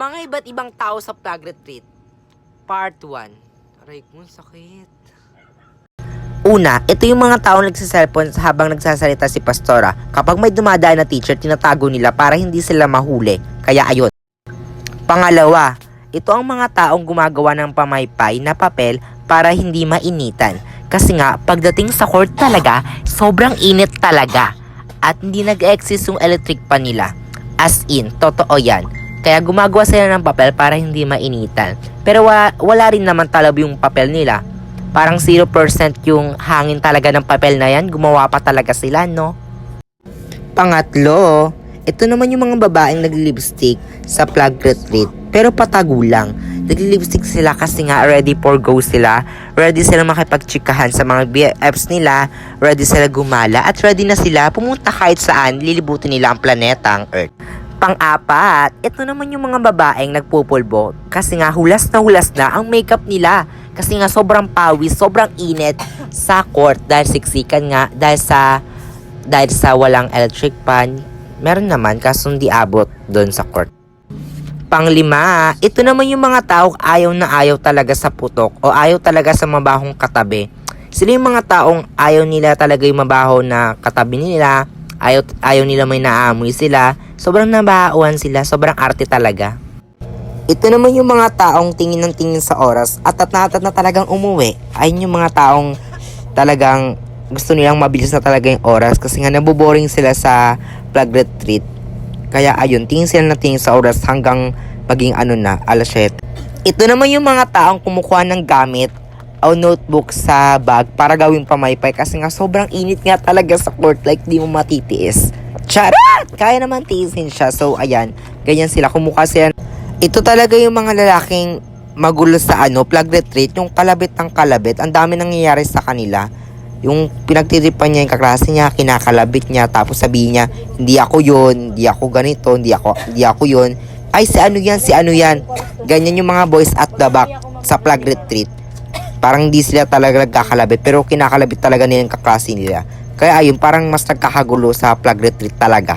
Mga iba't ibang tao sa flag retreat. Part 1. Aray ko, sakit. Una, ito yung mga taong nagsiselfon habang nagsasalita si Pastora. Kapag may dumadaan na teacher, tinatago nila para hindi sila mahuli. Kaya ayun. Pangalawa, ito ang mga taong gumagawa ng pamaypay na papel para hindi mainitan. Kasi nga, pagdating sa court talaga, sobrang init talaga. At hindi nag-exist yung electric pan nila. As in, totoo yan. Kaya gumagawa sila ng papel para hindi mainitan. Pero wala rin naman talab yung papel nila. Parang 0% yung hangin talaga ng papel na yan. Gumawa pa talaga sila, no? Pangatlo, ito naman yung mga babaeng nag-lipstick sa flag retreat. Pero patago lang. Nag-lipstick sila kasi nga ready for go sila. Ready sila makipagtsikahan sa mga BFFs nila. Ready sila gumala. At ready na sila pumunta kahit saan lilibutin nila ang planetang Earth. Pang-apat, ito naman yung mga babaeng nagpupulbo. Kasi nga hulas na ang makeup nila. Kasi nga sobrang pawis, sobrang init sa court dahil siksikan nga, dahil sa walang electric pan. Meron naman kaso hindi abot doon sa court. Panglima, ito naman yung mga taong ayaw na ayaw talaga sa putok o ayaw talaga sa mabahong katabi. Sila yung mga taong ayaw nila talaga yung mabaho na katabi nila, ayaw nila may naamoy sila, sobrang nabauan sila, sobrang arte talaga. Ito naman yung mga taong tingin ng tingin sa oras at na talagang umuwi. Ayun yung mga taong talagang gusto nilang mabilis na talaga yung oras kasi nga naboboring sila sa flag retreat. Kaya ayun, tingin sila na tingin sa oras hanggang maging alas 7. Ito naman yung mga taong kumukuha ng gamit o notebook sa bag para gawing pamaypay kasi nga sobrang init nga talaga sa court, like di mo matitiis. Charat! Kaya naman tiisin siya. So ayan, ganyan sila, kumukuha sila. Ito talaga yung mga lalaking magulo sa flag retreat, yung kalabit ng kalabit. Ang dami nangyayari sa kanila. Yung pinagtiripan niya yung kaklase niya, kinakalabit niya, tapos sabihin niya, hindi ako yun, hindi ako ganito, hindi ako yun. Ay, si ano yan. Ganyan yung mga boys at the back sa flag retreat. Parang hindi sila talaga nagkakalabit, pero kinakalabit talaga nila yung kaklase nila. Kaya ayun, parang mas nagkakagulo sa flag retreat talaga.